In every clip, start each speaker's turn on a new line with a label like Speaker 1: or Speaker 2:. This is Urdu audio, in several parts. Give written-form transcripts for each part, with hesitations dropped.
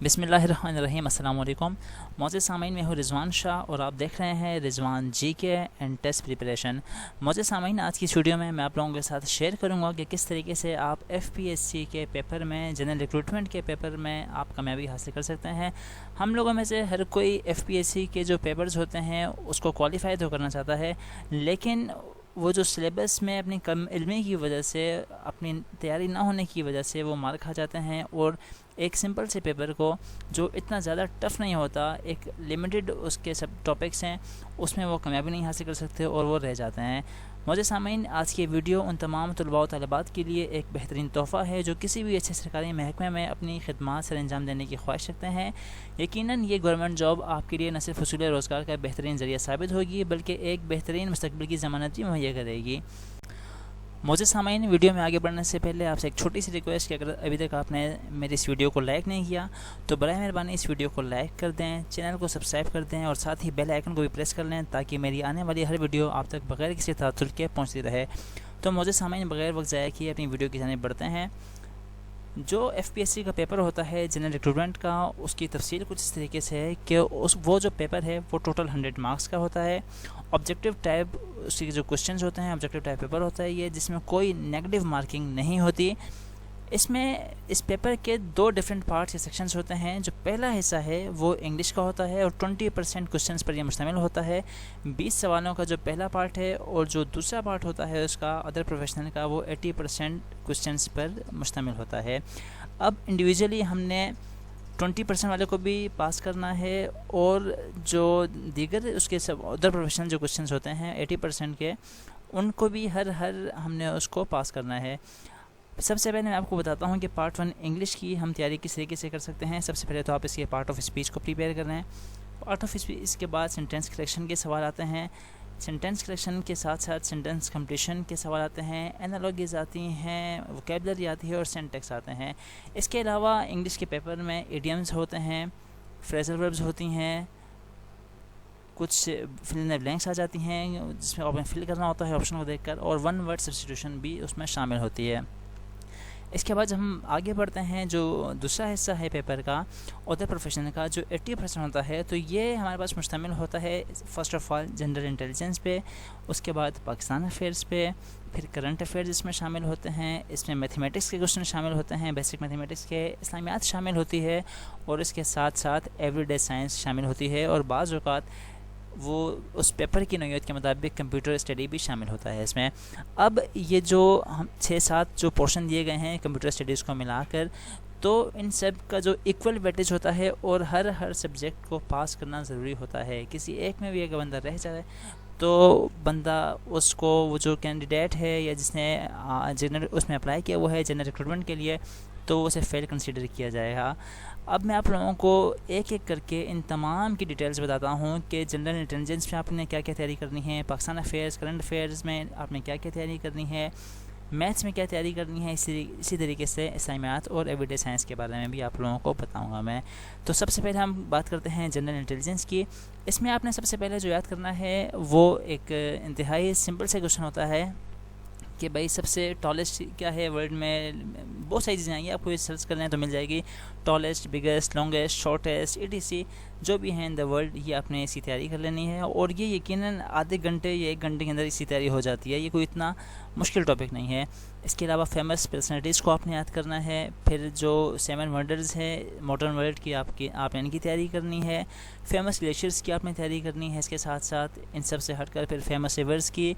Speaker 1: بسم اللہ الرحمن الرحیم۔ السلام علیکم معزز سامعین، میں ہوں رضوان شاہ اور آپ دیکھ رہے ہیں رضوان جی کے اینڈ ٹیسٹ پریپریشن۔ معزز سامعین، آج کی اس ویڈیو میں آپ لوگوں کے ساتھ شیئر کروں گا کہ کس طریقے سے آپ ایف پی ایس سی کے پیپر میں، جنرل ریکروٹمنٹ کے پیپر میں آپ کامیابی حاصل کر سکتے ہیں۔ ہم لوگوں میں سے ہر کوئی ایف پی ایس سی کے جو پیپرز ہوتے ہیں اس کو کوالیفائی تو کرنا چاہتا ہے، لیکن وہ جو سلیبس میں اپنی کم علمی کی وجہ سے، اپنی تیاری نہ ہونے کی وجہ سے وہ مار کھا جاتے ہیں، اور ایک سمپل سے پیپر کو جو اتنا زیادہ ٹف نہیں ہوتا، ایک لمیٹڈ اس کے سب ٹاپکس ہیں، اس میں وہ کامیابی نہیں حاصل کر سکتے اور وہ رہ جاتے ہیں۔ معزز سامعین، آج کی ویڈیو ان تمام طلباء و طالبات کے لیے ایک بہترین تحفہ ہے جو کسی بھی اچھے سرکاری محکمے میں اپنی خدمات سر انجام دینے کی خواہش رکھتے ہیں۔ یقیناً یہ گورنمنٹ جاب آپ کے لیے نہ صرف حصول روزگار کا بہترین ذریعہ ثابت ہوگی بلکہ ایک بہترین مستقبل کی ضمانت بھی مہیا کرے گی۔ معزز سامعین، ویڈیو میں آگے بڑھنے سے پہلے آپ سے ایک چھوٹی سی ریکویسٹ کہ اگر ابھی تک آپ نے میری اس ویڈیو کو لائک نہیں کیا تو برائے مہربانی اس ویڈیو کو لائک کر دیں، چینل کو سبسکرائب کر دیں اور ساتھ ہی بیل آئیکن کو بھی پریس کر لیں تاکہ میری آنے والی ہر ویڈیو آپ تک بغیر کسی تعطل کے پہنچتی رہے۔ تو معزز سامعین، بغیر وقت ضائع کیے اپنی ویڈیو کی جانب بڑھتے ہیں۔ جو ایف پی ایس سی کا پیپر ہوتا ہے جنرل ریکروٹمنٹ کا، اس کی تفصیل کچھ اس طریقے سے ہے کہ وہ جو پیپر ہے وہ ٹوٹل 100 مارکس کا ہوتا ہے۔ آبجیکٹیو ٹائپ اس کے جو کوشچنز ہوتے ہیں، آبجیکٹیو ٹائپ پیپر ہوتا ہے یہ، جس میں کوئی نیگیٹو مارکنگ نہیں ہوتی۔ اس پیپر کے دو ڈیفرنٹ پارٹس یا سیکشنز ہوتے ہیں۔ جو پہلا حصہ ہے وہ انگلش کا ہوتا ہے اور 20% کوشچنز پر یہ مشتمل ہوتا ہے، 20 سوالوں کا جو پہلا پارٹ ہے، اور جو دوسرا پارٹ ہوتا ہے اس کا ادر پروفیشنل کا، وہ 80% کوشچنز پر مشتمل ہوتا ہے۔ اب انڈیویجولی ہم نے 20% والے کو بھی پاس کرنا ہے، اور جو دیگر اس کے سب ادر پروفیشنل جو کوشچنز ہوتے ہیں 80% کے، ان کو بھی ہر ہم نے اس کو پاس کرنا ہے۔ سب سے پہلے میں آپ کو بتاتا ہوں کہ پارٹ 1 انگلش کی ہم تیاری کس طریقے سے کر سکتے ہیں۔ سب سے پہلے تو آپ اس کے پارٹ آف اسپیچ کو پریپیئر کر رہے ہیں۔ پارٹ آف اسپیچ، اس کے بعد سینٹینس کریکشن کے سوال آتے ہیں، سینٹینس کریکشن کے ساتھ ساتھ سینٹینس کمپلیشن کے سوال آتے ہیں، اینالوگیز آتی ہیں، ووکیبلری آتی ہے اور سینٹیکس آتے ہیں۔ اس کے علاوہ انگلش کے پیپر میں ایڈیمز ہوتے ہیں، فریزل وربز ہوتی ہیں، کچھ فل ان بلینکس آ جاتی ہیں جس میں آپ نے فل کرنا ہوتا ہے آپشن کو دیکھ کر، اور ون ورڈ سبسٹیٹیوشن بھی اس میں شامل ہوتی ہے۔ اس کے بعد جب ہم آگے بڑھتے ہیں، جو دوسرا حصہ ہے پیپر کا ادر پروفیشنل کا، جو 80% ہوتا ہے، تو یہ ہمارے پاس مشتمل ہوتا ہے first of all general intelligence پہ، اس کے بعد پاکستان افیئرس پہ، پھر کرنٹ افیئرز اس میں شامل ہوتے ہیں، اس میں میتھمیٹکس کے کوشچن شامل ہوتے ہیں، بیسک میتھمیٹکس کے، اسلامیات شامل ہوتی ہے، اور اس کے ساتھ ساتھ ایوری ڈے سائنس شامل ہوتی ہے، اور بعض اوقات وہ اس پیپر کی نوعیت کے مطابق کمپیوٹر اسٹڈی بھی شامل ہوتا ہے اس میں۔ اب یہ جو ہم 6-7 جو پورشن دیے گئے ہیں کمپیوٹر اسٹڈیز کو ملا کر، تو ان سب کا جو ایکول ویٹیج ہوتا ہے، اور ہر سبجیکٹ کو پاس کرنا ضروری ہوتا ہے۔ کسی ایک میں بھی اگر بندہ رہ جائے تو بندہ اس کو، وہ جو کینڈیڈیٹ ہے یا جس نے جنرل اس میں اپلائی کیا وہ ہے جنرل ریکروٹمنٹ کے لیے، تو اسے فیل کنسیڈر کیا جائے گا۔ اب میں آپ لوگوں کو ایک ایک کر کے ان تمام کی ڈیٹیلز بتاتا ہوں کہ جنرل انٹیلیجنس میں آپ نے کیا کیا تیاری کرنی ہے، پاکستان افیئرز، کرنٹ افیئرز میں آپ نے کیا کیا تیاری کرنی ہے، میتھس میں کیا تیاری کرنی ہے، اسی طریقے سے اسلامیات اور ایوری ڈے سائنس کے بارے میں بھی آپ لوگوں کو بتاؤں گا میں۔ تو سب سے پہلے ہم بات کرتے ہیں جنرل انٹیلیجنس کی۔ اس میں آپ نے سب سے پہلے جو یاد کرنا ہے وہ ایک انتہائی سمپل سے کوشچن ہوتا ہے کہ بھائی سب سے ٹالسٹ کیا ہے ورلڈ میں۔ بہت ساری چیزیں آئیں گی، آپ کو سرچ کرنا ہے تو مل جائے گی، tallest, biggest, longest, shortest, ETC جو بھی ہیں ان دا ورلڈ، یہ آپ نے اسی تیاری کر لینی ہے، اور یہ یقیناً آدھے گھنٹے یا 1 گھنٹے کے اندر اسی تیاری ہو جاتی ہے، یہ کوئی اتنا مشکل ٹاپک نہیں ہے۔ اس کے علاوہ فیمس پرسنالٹیز کو آپ نے یاد کرنا ہے، پھر جو 7 ونڈرز ہیں ماڈرن ورلڈ کی، آپ نے ان کی تیاری کرنی ہے، فیمس گلیشیئرز کی آپ نے تیاری کرنی ہے، اس کے ساتھ ساتھ ان سب سے ہٹ کر پھر فیمس ریورز کی،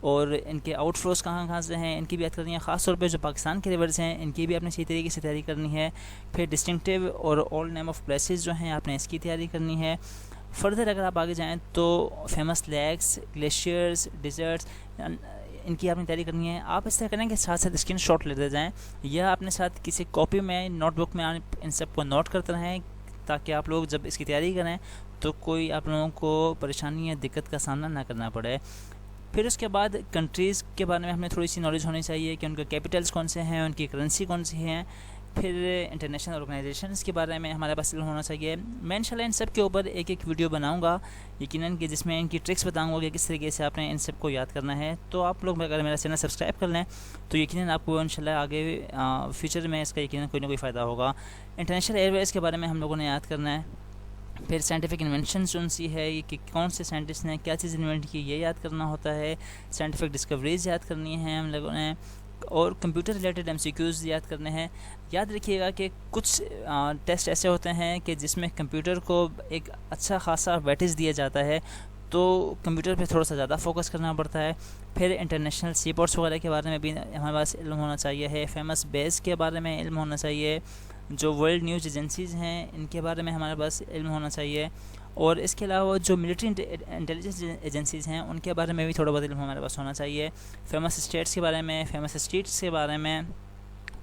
Speaker 1: اور ان کے آؤٹ فلوز کہاں سے ہیں ان کی بھی یاد کرنی ہے، خاص طور پہ جو پاکستان کے ریورز ہیں ان کی بھی آپ نے صحیح طریقے سے تیاری کرنی ہے، پھر ڈسٹنکٹیو اور اولڈ نیم آف پلیسز جو ہیں آپ نے اس کی تیاری کرنی ہے۔ فردر اگر آپ آگے جائیں تو فیمس لیکس، گلیشیئرز، ڈیزرٹس، ان کی آپ نے تیاری کرنی ہے۔ آپ اس طرح کریں کہ ساتھ ساتھ اسکرین شاٹ لیتے جائیں، یا اپنے ساتھ کسی کاپی میں، نوٹ بک میں ان سب کو نوٹ کرتے رہیں، تاکہ آپ لوگ جب اس کی تیاری کریں تو کوئی آپ لوگوں کو پریشانی یا دقت کا سامنا نہ کرنا پڑے۔ پھر اس کے بعد کنٹریز کے بارے میں ہمیں تھوڑی سی نالج ہونی چاہیے کہ ان کے کیپٹلز کون سے ہیں، ان کی کرنسی کون سی ہیں، پھر انٹرنیشنل آرگنائزیشنز کے بارے میں ہمارے پاس علم ہونا چاہیے. میں انشاءاللہ ان سب کے اوپر ایک ایک ویڈیو بناؤں گا یقیناً کہ جس میں ان کی ٹرکس بتاؤں گا کہ کس طریقے سے آپ نے ان سب کو یاد کرنا ہے. تو آپ لوگ اگر میرا چینل سبسکرائب کر لیں تو یقیناً آپ کو انشاءاللہ آگے فیوچر میں اس کا یقیناً کوئی نہ کوئی فائدہ ہوگا. انٹرنیشنل ایئر ویز کے بارے میں ہم لوگوں نے یاد کرنا ہے. پھر سائنٹیفک انوینشنز کون سی ہے, یہ کہ کون سے سائنٹسٹ نے کیا چیز انوینٹ کی, یہ یاد کرنا ہوتا ہے. سائنٹیفک ڈسکوریز یاد کرنی ہیں ہم لوگوں نے, اور کمپیوٹر ریلیٹڈ MCQs یاد کرنے ہیں. یاد رکھیے گا کہ کچھ ٹیسٹ ایسے ہوتے ہیں کہ جس میں کمپیوٹر کو ایک اچھا خاصا ویٹیج دیا جاتا ہے, تو کمپیوٹر پہ تھوڑا سا زیادہ فوکس کرنا پڑتا ہے. پھر انٹرنیشنل سی پورٹس وغیرہ کے بارے میں بھی ہمارے پاس علم ہونا چاہیے ہے. فیمس بیس کے بارے میں علم ہونا چاہیے. جو ورلڈ نیوز ایجنسیز ہیں ان کے بارے میں ہمارے پاس علم ہونا چاہیے. اور اس کے علاوہ جو ملٹری انٹیلیجنس ایجنسیز ہیں ان کے بارے میں بھی تھوڑا بہت علم ہمارے پاس ہونا چاہیے. فیمس اسٹیٹس کے بارے میں, فیمس اسٹریٹس کے بارے میں,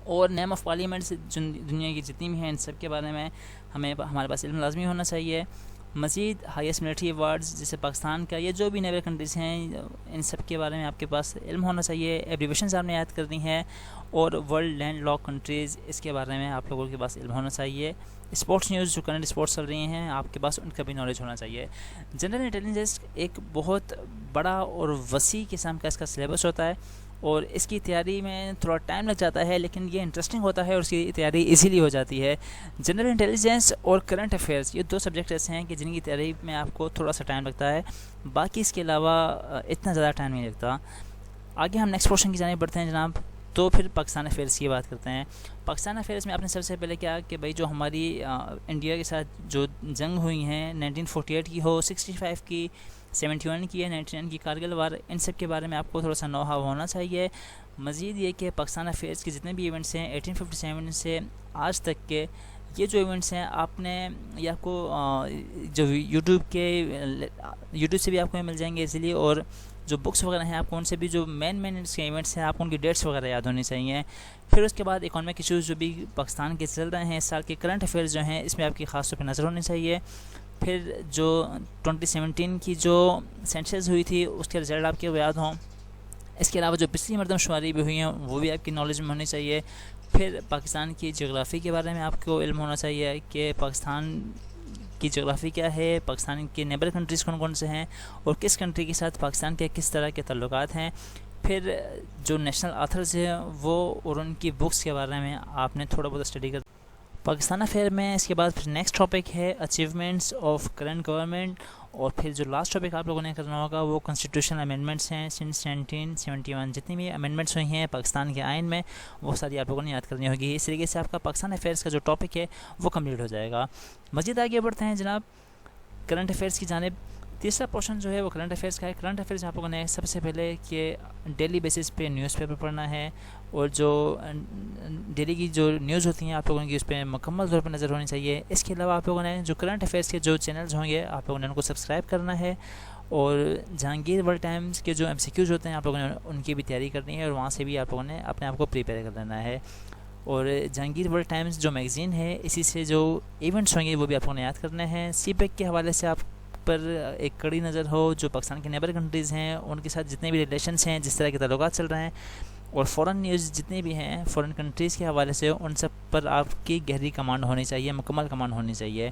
Speaker 1: اور نیم آف پارلیمنٹس دنیا کی جتنی بھی ہیں ان سب کے بارے میں ہمارے پاس علم لازمی ہونا چاہیے. مزید ہائیسٹ ملٹری ایوارڈز جیسے پاکستان کا, یہ جو بھی نیبر کنٹریز ہیں ان سب کے بارے میں آپ کے پاس علم ہونا چاہیے. ایبریویشنز آپ نے یاد کرنی ہے. اور ورلڈ لینڈ لاک کنٹریز, اس کے بارے میں آپ لوگوں کے پاس علم ہونا چاہیے. اسپورٹس نیوز, جو کرنٹ اسپورٹس چل رہی ہیں آپ کے پاس ان کا بھی نالج ہونا چاہیے. جنرل انٹیلیجنس ایک بہت بڑا اور وسیع قسم کا اس کا سلیبس ہوتا ہے, اور اس کی تیاری میں تھوڑا ٹائم لگ جاتا ہے, لیکن یہ انٹرسٹنگ ہوتا ہے اور اس کی تیاری ایزیلی ہو جاتی ہے. جنرل انٹیلیجنس اور کرنٹ افیئرس, یہ دو سبجیکٹ ایسے ہیں کہ جن کی تیاری میں آپ کو تھوڑا سا ٹائم لگتا ہے, باقی اس کے علاوہ اتنا زیادہ ٹائم نہیں لگتا. آگے ہم نیکسٹ پورشن کی جانب بڑھتے ہیں جناب. تو پھر پاکستان افیئرس کی بات کرتے ہیں. پاکستان افیئرس میں آپ نے سب سے پہلے کیا کہ بھائی جو ہماری انڈیا کے ساتھ جو جنگ ہوئی ہیں 1948 کی ہو, 65 کی, 71 کی ہے, 99 کی کارگل وار, ان سب کے بارے میں آپ کو تھوڑا سا نو ہاؤ ہونا چاہیے. مزید یہ کہ پاکستان افیئرس کے جتنے بھی ایونٹس ہیں 1857 سے آج تک کے, یہ جو ایونٹس ہیں آپ نے یہ آپ کو جو یوٹیوب سے بھی آپ کو مل جائیں گے ایزیلی, اور جو بکس وغیرہ ہیں آپ کو ان سے بھی جو مین اس کے ایونٹس ہیں آپ کو ان کی ڈیٹس وغیرہ یاد ہونی چاہیے. پھر اس کے بعد اکانومک ایشوز جو بھی پاکستان کے چل رہے ہیں اس سال کے کرنٹ افیئرز جو ہیں اس میں آپ کی خاص طور پہ نظر ہونی چاہیے. پھر جو 2017 کی جو سینسس ہوئی تھی اس کے رزلٹ آپ کے یاد ہوں. اس کے علاوہ جو پچھلی مردم شماری بھی ہوئی ہیں وہ بھی آپ کی نالج میں ہونی چاہیے. پھر پاکستان کی جغرافی کے بارے میں آپ کو علم ہونا چاہیے کہ پاکستان کی جغرافی کیا ہے, پاکستان کے نیبر کنٹریز کون کون سے ہیں, اور کس کنٹری کے ساتھ پاکستان کے کس طرح کے تعلقات ہیں. پھر جو نیشنل آتھرز ہیں وہ اور ان کی بکس کے بارے میں آپ نے تھوڑا بہت اسٹڈی کر پاکستان افیئر میں. اس کے بعد پھر نیکسٹ ٹاپک ہے اچیومنٹس آف کرنٹ گورنمنٹ, اور پھر جو لاسٹ ٹاپک آپ لوگوں نے کرنا ہوگا وہ کنسٹیٹیوشنل امینڈمنٹس ہیں سنس 1971. جتنی بھی امینڈمنٹس ہوئی ہیں پاکستان کے آئین میں وہ ساری آپ لوگوں نے یاد کرنی ہوگی. اس طریقے سے آپ کا پاکستان افیئرس کا جو ٹاپک ہے وہ کمپلیٹ ہو جائے گا. مزید آگے بڑھتے ہیں جناب کرنٹ افیئرس کی جانب. تیسرا پورشن جو ہے وہ کرنٹ افیئرس کا ہے. کرنٹ افیئرس آپ لوگوں نے سب سے پہلے کہ ڈیلی بیسس پہ نیوز پیپر پڑھنا ہے, اور جو ڈیلی کی جو نیوز ہوتی ہیں آپ لوگوں کی اس پہ مکمل طور پر نظر ہونی چاہیے. اس کے علاوہ آپ لوگوں نے جو کرنٹ افیئرس کے جو چینلز ہوں گے آپ لوگوں نے ان کو سبسکرائب کرنا ہے, اور جہانگیر ورلڈ ٹائمز کے جو MCQs ہوتے ہیں آپ لوگوں نے ان کی بھی تیاری کرنی ہے, اور وہاں سے بھی آپ لوگوں نے اپنے آپ کو پریپیئر کر لینا ہے. اور جہانگیر ورلڈ ٹائمز جو میگزین ہے اسی سے جو ایونٹس ہوں گے وہ بھی آپ لوگوں نے یاد کرنے ہیں. سی پیک کے حوالے سے آپ پر ایک کڑی نظر ہو, جو پاکستان کے نیبر کنٹریز ہیں ان کے ساتھ جتنے بھی ریلیشنس ہیں, جس طرح کے تعلقات چل رہے ہیں, اور فورن نیوز جتنے بھی ہیں فورن کنٹریز کے حوالے سے ان سب پر آپ کی گہری کمانڈ ہونی چاہیے, مکمل کمانڈ ہونی چاہیے.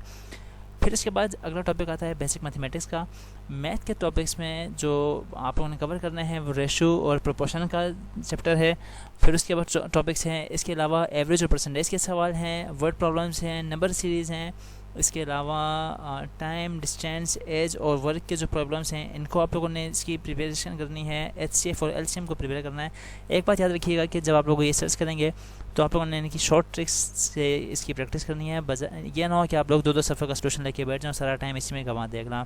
Speaker 1: پھر اس کے بعد اگلا ٹاپک آتا ہے بیسک میتھمیٹکس کا. میتھ کے ٹاپکس میں جو آپ لوگوں نے کور کرنا ہے وہ ریشو اور پروپورشن کا چیپٹر ہے. پھر اس کے بعد ٹاپکس ہیں اس کے علاوہ ایوریج اور پرسنٹیج کے سوال ہیں, ورڈ پرابلمس ہیں, نمبر سیریز ہیں. اس کے علاوہ ٹائم, ڈسٹینس, ایج اور ورک کے جو پرابلمس ہیں ان کو آپ لوگوں نے اس کی پریپریشن کرنی ہے. HCF اور LCM کو پریپیئر کرنا ہے. ایک بات یاد رکھیے گا کہ جب آپ لوگ یہ سرچ کریں گے تو آپ لوگوں نے ان کی شارٹ ٹرکس سے اس کی پریکٹس کرنی ہے. یہ نہ ہو کہ آپ لوگ 2 صفحے کا سولوشن لے کے بیٹھ جائیں اور سارا ٹائم اسی میں گنوا دینا.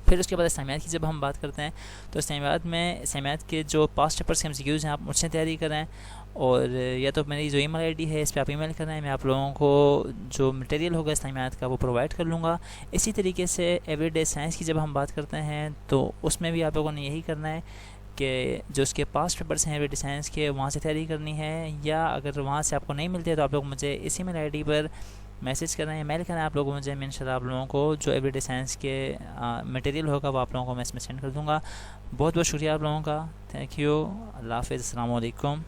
Speaker 1: پھر اس کے بعد اسلامیات کی جب ہم بات کرتے ہیں تو اسلامیات کے جو پاسٹ پیپرس کے MCQs ہیں آپ مجھ سے تیاری کریں, اور یا تو میری جو ای میل ID ہے اس پہ آپ ای میل کریں, میں آپ لوگوں کو جو مٹیریل ہوگا اسلامیات کا وہ پرووائڈ کر لوں گا. اسی طریقے سے ایوری ڈے سائنس کی جب ہم بات کرتے ہیں تو اس میں بھی آپ لوگوں نے یہی کرنا ہے کہ جو اس کے پاسٹ پیپرس ہیں ایوری ڈے سائنس کے وہاں سے تیاری کرنی ہے, یا اگر وہاں سے آپ کو نہیں ملتے تو آپ لوگ مجھے اسی میل ID پر میسیج کریں یا میل کریں آپ لوگوں مجھے. میں انشاءاللہ آپ لوگوں کو جو ایوری ڈے سائنس کے مٹیریل ہوگا وہ آپ لوگوں کو میں اس میں سینڈ کر دوں گا. بہت بہت شکریہ آپ لوگوں کا. Thank you. اللہ حافظ. السلام علیکم.